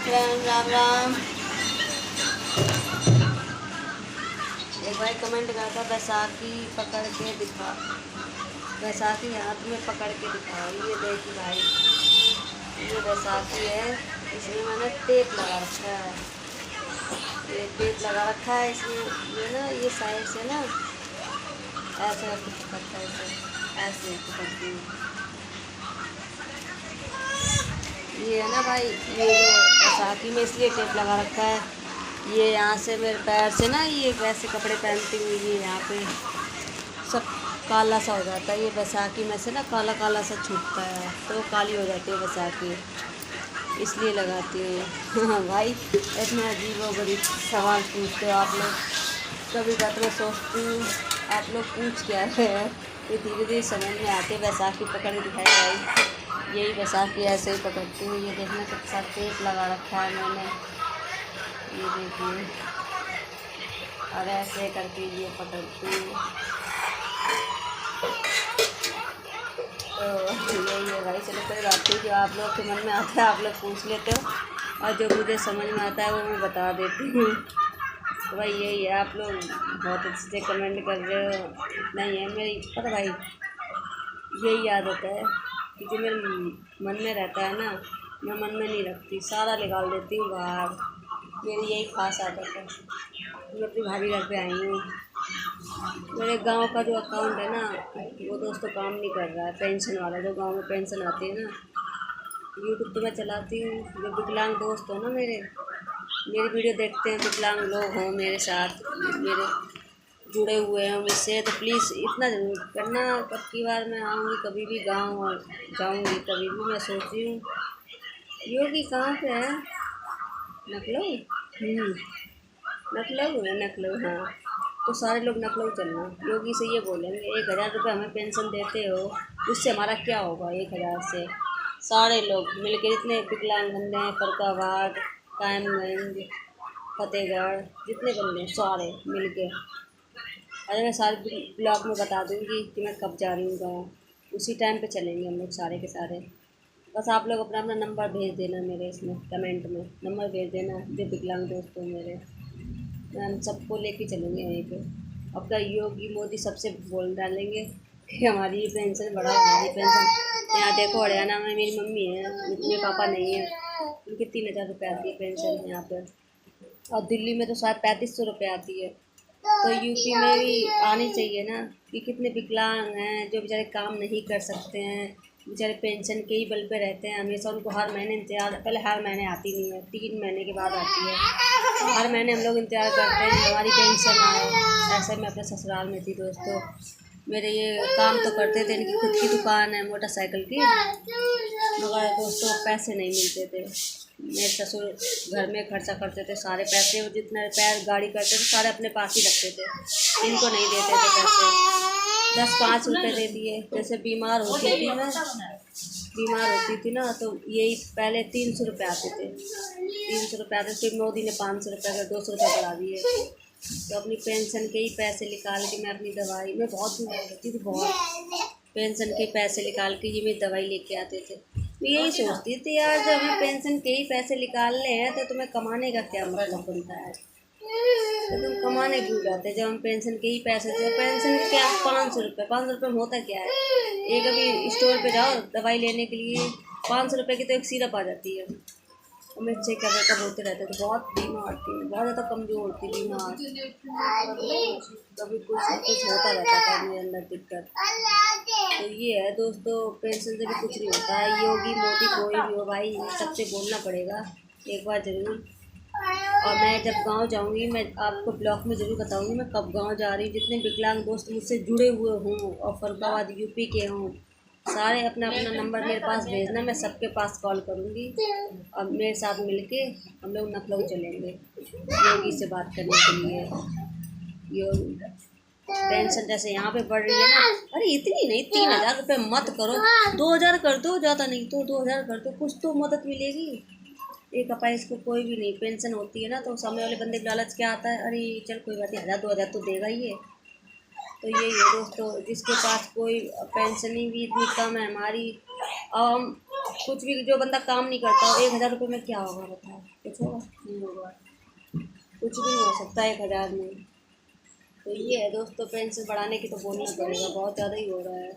Friend, Ram Ram. एक भाई comment करता बैसाखी पकड़ के दिखा, बैसाखी हाथ में पकड़ के दिखा। ये देखिए भाई, ये बैसाखी है, इसमें मैंने टेप लगा रखा है। ये टेप लगा रखा है इसमें। ये ना, ये साइड से ना ऐसे करके पकड़ता है, इसे ऐसे पकड़ती हूँ। ये है ना भाई, ये जो बैसाखी में इसलिए टेप लगा रखा है। ये यहाँ से मेरे पैर से ना, ये वैसे कपड़े पहनती हुई ये यहाँ पे सब काला सा हो जाता है। ये बैसाखी में से ना काला काला सा छूटता है, तो वो काली हो जाती है बैसाखी, इसलिए लगाती हूँ। हाँ भाई, इतना अजीब व गरीब सवाल पूछते हो आप लोग। कभी बात मैं सोचती हूँ आप लोग पूछ क्या रहे हैं। ये धीरे धीरे समझ में आते बैसाखी पकड़ के दिखाई भाई। यही बैसाखी ऐसे ही पकड़ती हूँ। ये देखना कितना टेप लगा रखा है मैंने, ये देखिए। और ऐसे करके ये पकड़ती हूँ। तो यही है भाई। चलो कोई बात नहीं, जो आप लोग के मन में आता है आप लोग पूछ लेते हो, और जो मुझे समझ में आता है वो मैं बता देती हूँ। तो भाई यही है, आप लोग बहुत अच्छे से कमेंट कर रहे हो। नहीं है मेरी पता भाई, यही आदत है कि जो मेरे मन में रहता है ना, मैं मन में नहीं रखती, सारा निकाल देती हूँ बाहर। मेरी यही खास आदत है। मैं अपनी भाभी घर पे आई हूँ। मेरे गांव का जो अकाउंट है ना, वो दोस्तों काम नहीं कर रहा है, पेंशन वाला। जो गांव में पेंशन आती है ना, यूट्यूब तो मैं चलाती हूँ। जो विकलांग दोस्त हो ना मेरी वीडियो देखते हैं, विकलांग लोग हों मेरे साथ, मेरे जुड़े हुए हैं मुझसे, तो प्लीज़ इतना ज़रूर करना। अब की बार मैं आऊँगी कभी भी गांव और जाऊँगी कभी भी, मैं सोच रही हूँ। योगी कहाँ पे है? नकलऊ। नकलऊ है, नकलऊ। हाँ, तो सारे लोग नकलऊ चलना। योगी से ये बोलेंगे 1000 रुपये हमें पेंशन देते हो, उससे हमारा क्या होगा? 1000 से सारे लोग मिलके, जितने विकलांग बंदे हैं, फरकाबाद, कायमगंज, फतेहगढ़, जितने बंदे हैं सारे मिलके। अरे मैं सारे ब्लॉग में बता दूँगी कि मैं कब जा रही हूँ गाँव। उसी टाइम पे चलेंगे हम लोग सारे के सारे। बस आप लोग अपना अपना नंबर भेज देना मेरे इसमें कमेंट में, नंबर भेज देना जो विकलांग दोस्त हो मेरे। हम सबको लेके चलेंगे वहीं पे। अब क्या योगी मोदी सबसे बोल डालेंगे कि हमारी ये पेंशन बढ़ाओ, हमारी पेंशन। यहाँ देखो हरियाणा में मेरी मम्मी है, मेरे पापा नहीं है, उनकी 3000 रुपये आती है पेंशन यहाँ पर। और दिल्ली में तो शायद 3500 रुपये आती है। तो यूपी में भी आनी चाहिए ना, कि कितने विकलांग हैं जो बेचारे काम नहीं कर सकते हैं, बेचारे पेंशन के ही बल पे रहते हैं हमेशा। उनको हर महीने इंतजार, पहले हर महीने आती नहीं है, 3 महीने के बाद आती है। हर महीने हम लोग इंतजार करते हैं हमारी पेंशन आए। ऐसे मैं अपने ससुराल में थी दोस्तों, मेरे ये काम तो करते थे, इनकी खुद की दुकान है मोटरसाइकिल की, मगर दोस्तों पैसे नहीं मिलते थे। मेरे ससुर घर में खर्चा करते थे सारे पैसे, वो जितना पैर गाड़ी करते थे सारे अपने पास ही रखते थे, इनको नहीं देते थे पैसे। 10-5 रुपये दे दिए। जैसे बीमार होती थी ना, तो यही पहले 300 रुपये आते थे, 300 रुपये आते थे। फिर मोदी ने 500 रुपये का 200 रुपये बढ़ा दिए। तो अपनी पेंशन के ही पैसे निकाल के मैं अपनी दवाई में बहुत दूर रहती थी, बहुत पेंशन के पैसे निकाल के ये मेरी दवाई लेके आते थे। मैं यही सोचती थी यार, जब हमें पेंशन के ही पैसे निकालने हैं तो तुम्हें कमाने का क्या मतलब बनता है? तो तुम कमाने क्यों जाते जब हम पेंशन के ही पैसे थे? पेंशन क्या 500 रुपये, 500 रुपये में होता क्या है? एक अभी स्टोर पे जाओ दवाई लेने के लिए, 500 रुपये की तो एक सिरप आ जाती है। और मैं चेक कब होते रहते थे, बहुत बीमार थी, बहुत ज़्यादा कमज़ोर थी, बीमार। कभी कुछ होता रहता था मेरे अंदर दिक्कत। तो ये है दोस्तों, पेंशन से भी कुछ नहीं होता है। योगी मोदी कोई भी हो भाई, सबसे बोलना पड़ेगा एक बार ज़रूर। और मैं जब गांव जाऊंगी, मैं आपको ब्लॉग में ज़रूर बताऊंगी मैं कब गांव जा रही हूँ। जितने विकलांग दोस्त मुझसे जुड़े हुए हों और फरुखाबाद यूपी के हों, सारे अपना अपना नंबर मेरे पास भेजना, मैं सबके पास कॉल करूँगी। और मेरे साथ मिलके हम लोग नकलऊ चलेंगे योगी से बात करने के लिए। योगी पेंशन जैसे यहाँ पे बढ़ रही है ना, अरे इतनी नहीं, 3000 रुपये मत करो, 2000 कर दो, ज़्यादा नहीं तो 2000 कर दो, कुछ तो मदद मिलेगी। एक अपाई इसको कोई भी नहीं पेंशन होती है ना, तो सामने वाले बंदे का लालच क्या आता है, अरे चल कोई बात नहीं, 1000-2000 तो देगा ही है। तो यही है दोस्तों, जिसके पास कोई पेंशन भी इतनी कम है हमारी। अब हम कुछ भी जो बंदा काम नहीं करता हो 1,000 रुपये में क्या होगा बताओ? कुछ होगा? नहीं होगा, कुछ भी नहीं हो सकता 1,000 में। तो ये है दोस्तों, पेंशन बढ़ाने की तो बोलना पड़ेगा, बहुत ज़्यादा ही हो रहा है।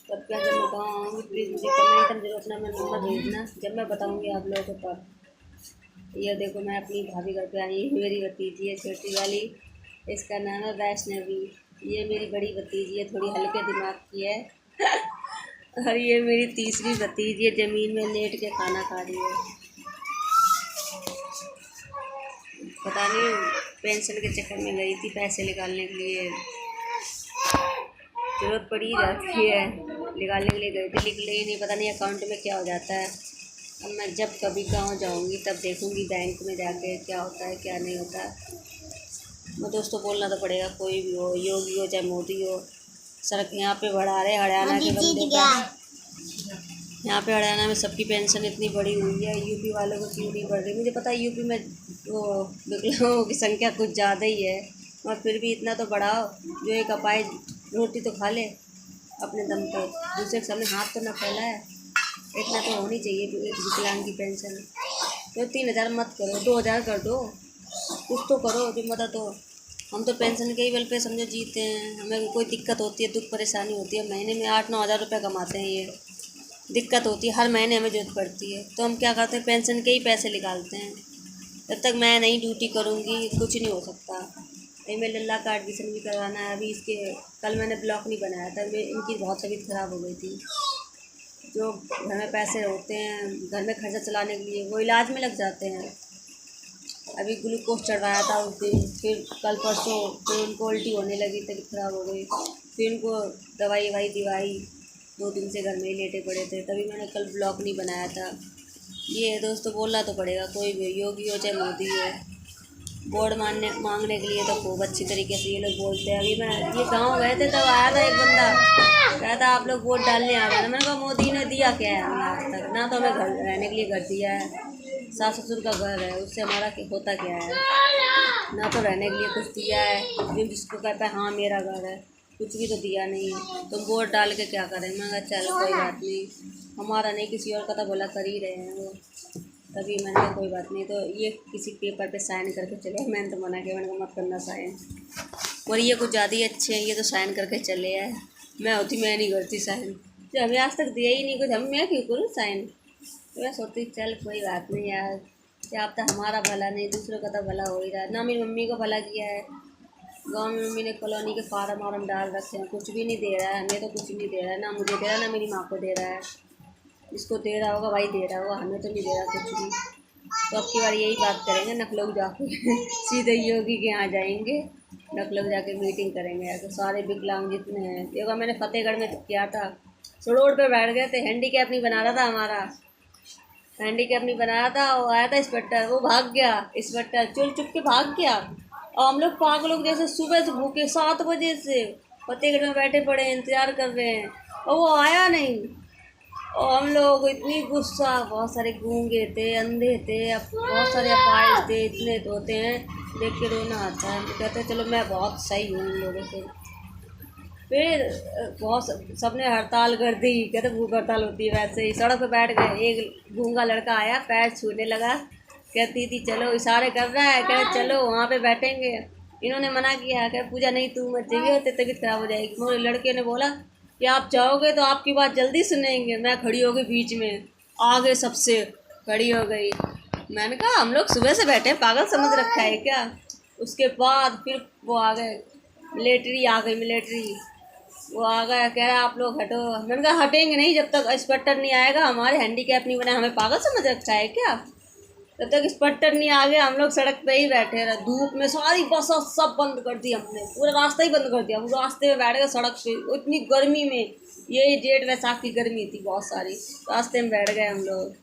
तब क्या, जब मैं गाँव आऊँगी प्लीज़ मुझे कमेंट कर जरूर अपना मैं नंबर भेजना, जब मैं बताऊँगी आप लोगों को तब। ये देखो मैं अपनी भाभी घर पे आई हूँ, मेरी भतीजी है छोटी वाली, इसका नाम है वैष्णवी। ये मेरी बड़ी भतीजी है, थोड़ी हल्के दिमाग की है। और ये मेरी तीसरी भतीजी है, ज़मीन में लेट के खाना खा रही है। पता नहीं पेंशन के चक्कर में गई थी पैसे निकालने के लिए, ज़रूरत पड़ी ही जाती है, निकालने के लिए गई थी, निकले ही नहीं, पता नहीं अकाउंट में क्या हो जाता है। अब मैं जब कभी गाँव जाऊँगी तब देखूँगी बैंक में जाके क्या होता है क्या नहीं होता है। मैं दोस्तों बोलना तो पड़ेगा, कोई भी हो, योगी हो चाहे मोदी हो, सड़क यहाँ पे बढ़ा रहे हरियाणा के बंदे का। यहाँ पे हरियाणा में सबकी पेंशन इतनी बढ़ी हुई है, यूपी वालों को क्यों नहीं बढ़ रही? मुझे पता है यूपी में वो विकलांगों की संख्या कुछ ज़्यादा ही है, मगर फिर भी इतना तो बढ़ाओ, जो एक अपाहिज रोटी तो खा ले अपने दम पे, दूसरे के सामने हाथ तो ना फैलाए। इतना तो होनी चाहिए एक विकलांग की पेंशन। तो 3,000 मत करो, 2,000 कर दो, कुछ तो करो जो मदद हो। हम तो पेंशन के ही बल पे समझो जीते हैं, हमें कोई दिक्कत होती है, दुख परेशानी होती है, महीने में 8-9 हज़ार रुपये कमाते हैं, ये दिक्कत होती है, हर महीने हमें जरूरत पड़ती है, तो हम क्या करते हैं पेंशन के ही पैसे निकालते हैं। जब तक मैं नहीं ड्यूटी करूँगी कुछ नहीं हो सकता। अभी मैं लल्ला का एडमिशन भी करवाना है, अभी इसके कल मैंने ब्लॉक नहीं बनाया था, मैं इनकी बहुत तबीयत ख़राब हो गई थी। जो घर में पैसे होते हैं घर में खर्चा चलाने के लिए वो इलाज में लग जाते हैं। अभी ग्लूकोज चढ़वाया था उस दिन, फिर कल परसों फिर उनको उल्टी होने लगी, तबीयत ख़राब हो गई, फिर उनको दवाई ववाई दिवाई, 2 दिन से घर में ही लेटे पड़े थे, तभी मैंने कल ब्लॉग नहीं बनाया था। ये दोस्तों बोलना तो पड़ेगा, कोई भी योगी हो चाहे मोदी हो, वोट मांगने के लिए तो खूब अच्छी तरीके से ये लोग बोलते हैं। अभी मैं ये गांव गए थे तब आया था एक बंदा, कहा था आप लोग वोट डालने आ जाना। मैंने कहा मोदी ने दिया क्या है हमें आज तक? ना तो हमें घर रहने के लिए घर दिया है, सास ससुर का घर है, उससे हमारा होता क्या है? ना तो रहने के लिए कुछ दिया है, जो जिसको कहता है हाँ मेरा घर है, कुछ भी तो दिया नहीं है। तो वोट डाल के क्या करें? मैं कहा चलो कोई बात नहीं, हमारा नहीं किसी और का तो भला कर ही रहे हैं वो। तभी मैंने कहा कोई बात नहीं, तो ये किसी पेपर पे साइन करके चले। मैंने तो मना किया, मैंने कहा मत करना साइन, और ये कुछ ज़्यादा ही अच्छे हैं, ये तो साइन करके चले हैं। मैं होती मैं नहीं करती साइन, जो हमें आज तक दिया ही नहीं कुछ, हम मैं क्यों करूँ साइन? तो मैं सोचती चल कोई बात नहीं यार, क्या अब तो हमारा भला नहीं दूसरों का तो भला हो ही रहा है। ना मेरी मम्मी को भला किया है, गाँव में मम्मी ने कॉलोनी के फार्म वार्म डाल रखे हैं, कुछ भी नहीं दे रहा है हमें, तो कुछ नहीं दे रहा है, ना मुझे दे रहा है ना मेरी माँ को दे रहा है। जिसको दे रहा होगा भाई दे रहा होगा, हमें तो नहीं दे रहा कुछ भी। तो अब की बार यही बात करेंगे, नकलोग जाके सीधे योगी के यहाँ जाएंगे, नकलोग जाके मीटिंग करेंगे यार, तो सारे विकलांग जितने हैं। देखो मैंने फतेहगढ़ में किया था, तो रोड पे बैठ गए थे, हैंडीकैप नहीं बना रहा था हमारा, हैंडीकैप नहीं बनाया था, वो आया था इंस्पेक्टर, वो भाग गया, इंस्पेक्टर चुप चुप के भाग गया। और हम लोग पागलों जैसे सुबह से भूखे 7 बजे से फतेहगढ़ में बैठे पड़े हैं, इंतज़ार कर रहे हैं, और वो आया नहीं। और हम लोगों को इतनी गुस्सा, बहुत सारे गूंगे थे, अंधे थे, अब बहुत सारे अपाहिज थे, इतने तो होते हैं, देख के रोना आता है। तो कहते हैं चलो मैं बहुत सही हूँ इन लोगों से। फिर बहुत सबने हड़ताल कर दी, कहते भूख हड़ताल होती है वैसे ही। सड़क पे बैठ गए, एक गूंगा लड़का आया, पैर छूने लगा, कहती थी चलो, इशारे कर रहा है, कहते चलो वहाँ पे बैठेंगे। इन्होंने मना किया, कह पूजा नहीं तू मत जाइए, तेरी तबीयत खराब हो जाएगी। मोरे लड़के ने बोला कि आप जाओगे तो आपकी बात जल्दी सुनेंगे। मैं खड़ी हो गई बीच में, आगे सबसे खड़ी हो गई। मैंने कहा हम लोग सुबह से बैठे हैं, पागल समझ रखा है क्या? उसके बाद फिर वो आ गए, मिलिट्री आ गई, मिलिट्री वो आ गया, कह रहा आप लोग हटो। मैंने कहा हटेंगे नहीं जब तक इंस्पेक्टर नहीं आएगा, हमारे हैंडीकैप नहीं बना, हमें पागल समझ रखा है क्या? जब तक इंस्पेक्टर नहीं आ गया हम लोग सड़क पे ही बैठे रहे, धूप में सारी बस सब बंद कर दी हमने, पूरा रास्ता ही बंद कर दिया, पूरे रास्ते में बैठ गए सड़क पे, इतनी गर्मी में, यही जेठ वैसाख की गर्मी थी बहुत सारी, रास्ते में बैठ गए हम लोग,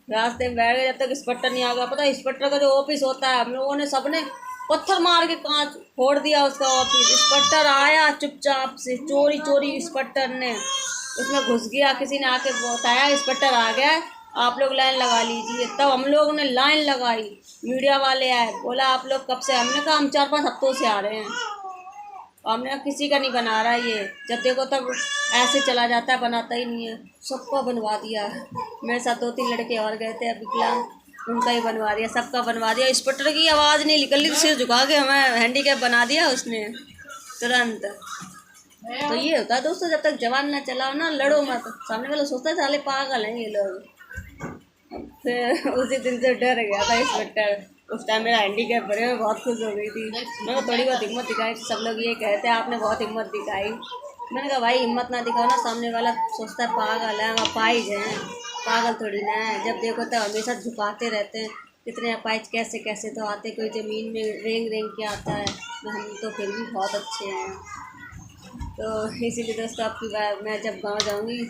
रास्ते में बैठ गए जब तक इंस्पेक्टर नहीं आ गया। पता है इंस्पेक्टर का जो ऑफिस होता है, हम लोगों ने सबने पत्थर मार के कांच फोड़ दिया उसका ऑफिस। इंस्पेक्टर आया चुपचाप से, चोरी चोरी इंस्पेक्टर ने उसमें घुस गया, किसी ने आके बताया इंस्पेक्टर आ गया है, आप लोग लाइन लगा लीजिए। तब हम लोगों ने लाइन लगाई, मीडिया वाले आए, बोला आप लोग कब से? हमने कहा हम 4-5 हफ्तों से आ रहे हैं। हमने किसी का नहीं बना रहा ये, जब देखो तब ऐसे चला जाता है, बनाता ही नहीं है। सबका बनवा दिया। मेरे साथ 2-3 लड़के और गए थे विकलांग, उनका ही बनवा दिया, सबका बनवा दिया। स्पीटर की आवाज़ नहीं निकल रही, सिर झुका के हमें हैंडीकैप बना दिया उसने तुरंत। तो ये होता है दोस्तों, जब तक जवान ना चलाओ ना, लड़ो मत। सामने वाला सोचता है साले पागल हैं ये लोग। फिर उसी दिन से डर गया था स्पीटर। उस टाइम मेरा हैंडीकैप भरे में बहुत खुश हो गई थी। मैंने थोड़ी बहुत हिम्मत दिखाई, सब लोग ये कहते हैं आपने बहुत हिम्मत दिखाई। मैंने कहा भाई हिम्मत ना दिखाओ ना, सामने वाला सोचता है पागल है, हम अपाहिज हैं, पागल थोड़ी ना है। जब देखो तो हमेशा झुकाते रहते हैं। कितने अपाहिज कैसे कैसे तो आते, कोई ज़मीन में रेंग रेंग के आता है, हम तो फिर भी बहुत अच्छे हैं। तो इसीलिए दोस्तों आपकी बार मैं जब गाँव जाऊँगी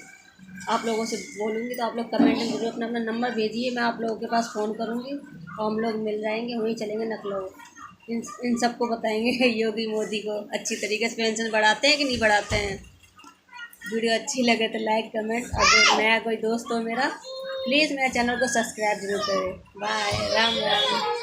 आप लोगों से बोलूँगी, तो आप लोग कमेंट में जरूर अपना अपना नंबर भेजिए, मैं आप लोगों के पास फ़ोन करूँगी और हम लोग मिल जाएंगे, वहीं चलेंगे लखनऊ। इन सबको बताएंगे योगी मोदी को अच्छी तरीके से पेंशन बढ़ाते हैं कि नहीं बढ़ाते हैं। वीडियो अच्छी लगे तो लाइक कमेंट, और जो नया कोई दोस्त हो मेरा प्लीज़ मेरे चैनल को सब्सक्राइब जरूर करें। बाय, राम राम।